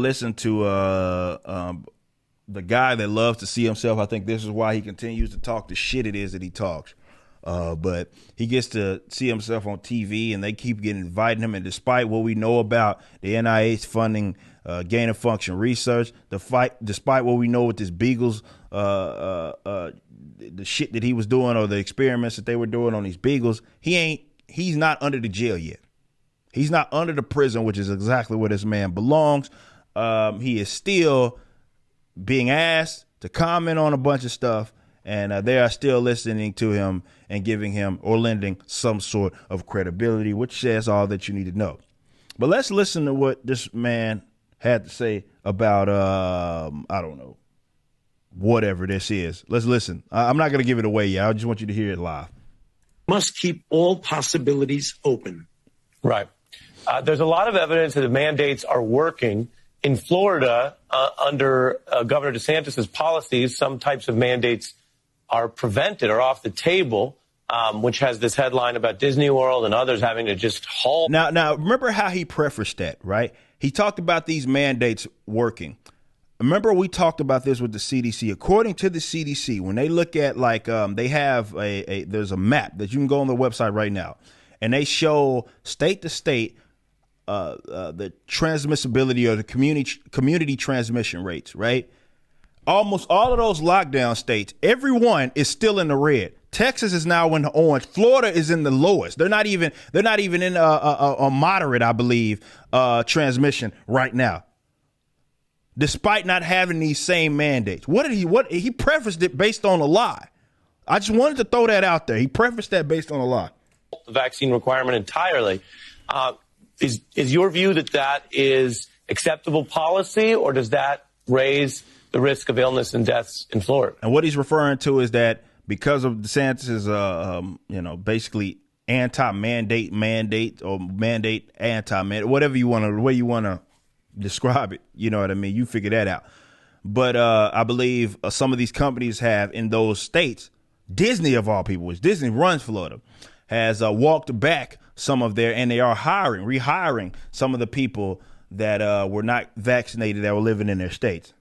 listen to the guy that loves to see himself. I think this is why he continues to talk the shit it is that he talks. But he gets to see himself on TV, and they keep inviting him. And despite what we know about the NIH funding gain of function research, despite what we know with this Beagles, the shit that he was doing or the experiments that they were doing on these Beagles, he's not under the jail yet. He's not under the prison, which is exactly where this man belongs. He is still being asked to comment on a bunch of stuff, and they are still listening to him and giving him or lending some sort of credibility, which says all that you need to know. But let's listen to what this man had to say about, I don't know, whatever this is. Let's listen. I'm not going to give it away yet. I just want you to hear it live. Must keep all possibilities open. Right. There's a lot of evidence that the mandates are working. In Florida, under Governor DeSantis's policies, some types of mandates are prevented or off the table, which has this headline about Disney World and others having to just halt. Now, remember how he prefaced that, right? He talked about these mandates working. Remember, we talked about this with the CDC. According to the CDC, when they look at they have there's a map that you can go on their website right now, and they show state to state the transmissibility or the community transmission rates, right? Almost all of those lockdown states, everyone is still in the red. Texas is now in the orange. Florida is in the lowest. They're not even in a moderate, I believe, transmission right now, despite not having these same mandates. What he prefaced it based on a lie. I just wanted to throw that out there. He prefaced that based on a lie. The vaccine requirement entirely. Is your view that is acceptable policy, or does that raise the risk of illness and deaths in Florida? And what he's referring to is that because of DeSantis's, basically anti-mandate, anti-mandate, whatever you want to, the way you want to describe it, you know what I mean? You figure that out. But I believe some of these companies have in those states, Disney of all people, which Disney runs Florida, has walked back some of their, and they are rehiring some of the people that were not vaccinated that were living in their states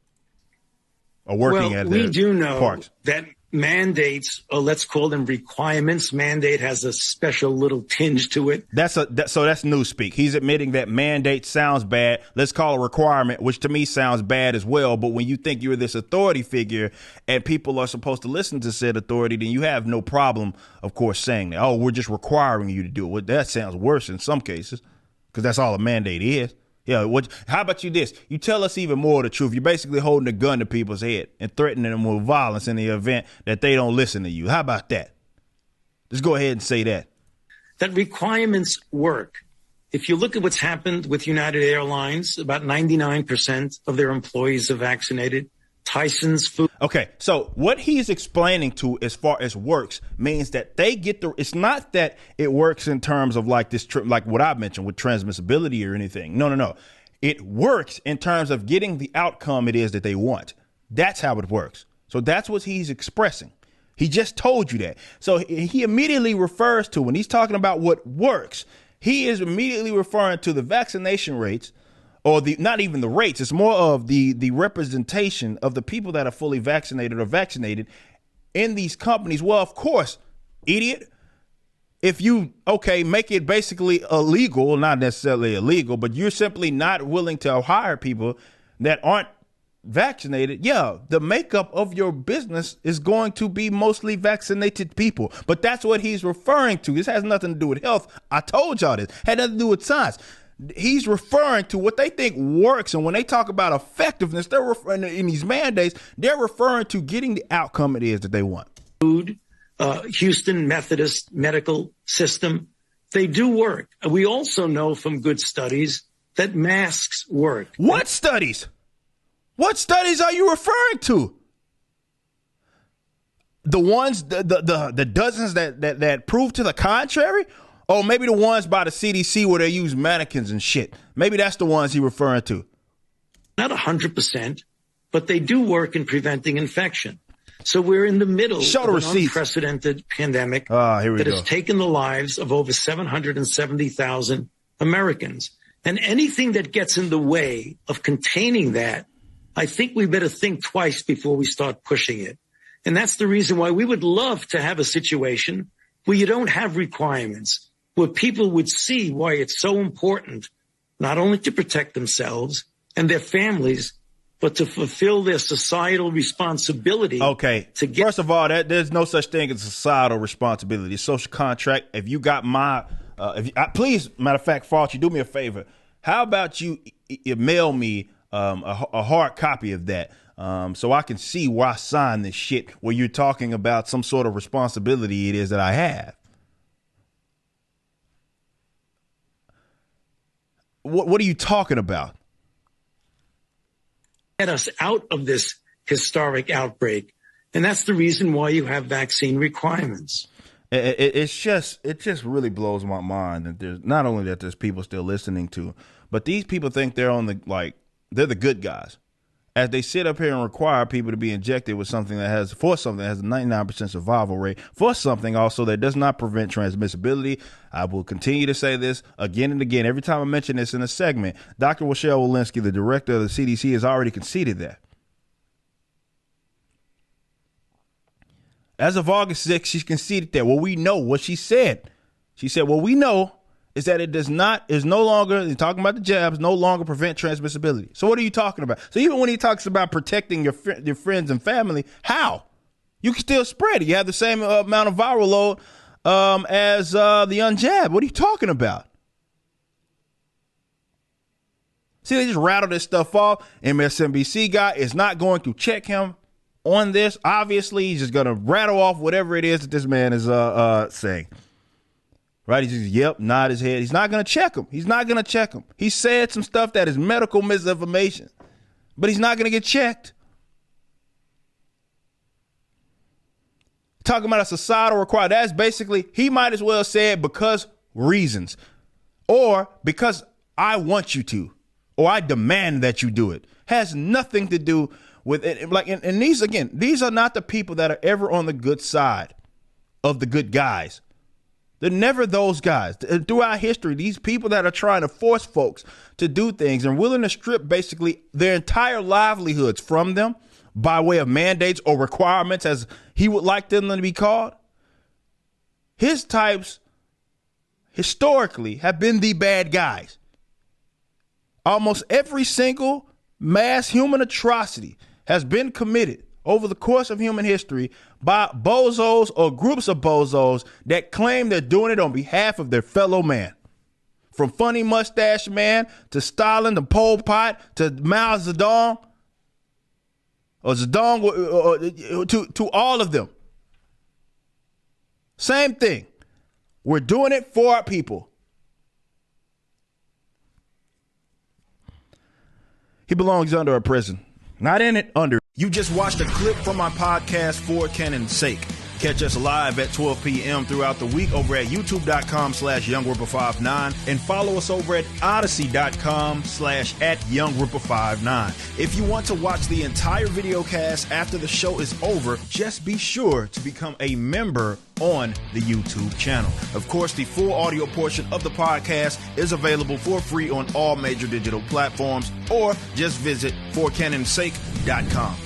or working at their parks. We do know that mandates, or let's call them requirements. Mandate has a special little tinge to it. So that's newspeak. He's admitting that mandate sounds bad. Let's call it requirement, which to me sounds bad as well. But when you think you're this authority figure and people are supposed to listen to said authority, then you have no problem, of course, saying that, oh, we're just requiring you to do it. Well, that sounds worse in some cases because that's all a mandate is. Yeah. How about you this? You tell us even more of the truth. You're basically holding a gun to people's head and threatening them with violence in the event that they don't listen to you. How about that? Just go ahead and say that. That requirements work. If you look at what's happened with United Airlines, about 99% of their employees are vaccinated. Tyson's food. Okay, so what he's explaining to as far as works means that they get it's not that it works in terms of like this, like what I mentioned with transmissibility or anything. No. It works in terms of getting the outcome it is that they want. That's how it works. So that's what he's expressing. He just told you that. So he immediately refers to, when he's talking about what works, he is immediately referring to the vaccination rates. Or not even the rates. It's more of the representation of the people that are fully vaccinated or vaccinated in these companies. Well, of course, idiot. If you, make it basically illegal, not necessarily illegal, but you're simply not willing to hire people that aren't vaccinated. Yeah, the makeup of your business is going to be mostly vaccinated people. But that's what he's referring to. This has nothing to do with health. I told y'all this. Had nothing to do with science. He's referring to what they think works. And when they talk about effectiveness, they're referring in these mandates, they're referring to getting the outcome it is that they want. Houston Methodist medical system, they do work. We also know from good studies that masks work. What studies? What studies are you referring to? The ones, the dozens that prove to the contrary? Or maybe the ones by the CDC where they use mannequins and shit. Maybe that's the ones he's referring to. Not 100%, but they do work in preventing infection. So we're in the middle of an unprecedented pandemic that has taken the lives of over 770,000 Americans. And anything that gets in the way of containing that, I think we better think twice before we start pushing it. And that's the reason why we would love to have a situation where you don't have requirements, where people would see why it's so important not only to protect themselves and their families, but to fulfill their societal responsibility. Okay. First of all, there's no such thing as societal responsibility. Social contract. If you got my, please, matter of fact, Fault, you do me a favor. How about you mail me a hard copy of that so I can see where I signed this shit where you're talking about some sort of responsibility it is that I have. What are you talking about? Get us out of this historic outbreak. And that's the reason why you have vaccine requirements. It just really blows my mind that there's not only that there's people still listening to, but these people think they're they're the good guys. As they sit up here and require people to be injected with something that has a 99% survival rate, for something also that does not prevent transmissibility. I will continue to say this again and again. Every time I mention this in a segment, Dr. Rochelle Walensky, the director of the CDC, has already conceded that. As of August 6th, she's conceded that. Well, we know what she said. She said, what we know is that it is no longer, talking about the jabs, no longer prevent transmissibility. So what are you talking about? So even when he talks about protecting your friends and family, how? You can still spread it. You have the same amount of viral load as the unjabbed. What are you talking about? See, they just rattle this stuff off. MSNBC guy is not going to check him on this. Obviously, he's just going to rattle off whatever it is that this man is saying. Right? He's just, yep, nod his head. He's not going to check him. He's not going to check him. He said some stuff that is medical misinformation, but he's not going to get checked. Talking about a societal requirement. That's basically, he might as well say it because reasons, or because I want you to, or I demand that you do it. Has nothing to do with it. Like, and these, again, these are not the people that are ever on the good side of the good guys. They're never those guys. Throughout history, these people that are trying to force folks to do things and willing to strip basically their entire livelihoods from them by way of mandates or requirements, as he would like them to be called. His types historically have been the bad guys. Almost every single mass human atrocity has been committed over the course of human history by bozos or groups of bozos that claim they're doing it on behalf of their fellow man. From Funny Mustache Man to Stalin to Pol Pot to Mao Zedong or Zedong to all of them. Same thing. We're doing it for our people. He belongs under a prison. Not in it, under. You just watched a clip from my podcast, For Canon's Sake. Catch us live at 12 p.m. throughout the week over at youtube.com/YoungRipper59 and follow us over at odyssey.com/@YoungRipper59. If you want to watch the entire video cast after the show is over, just be sure to become a member on the YouTube channel. Of course, the full audio portion of the podcast is available for free on all major digital platforms, or just visit forcanonsake.com.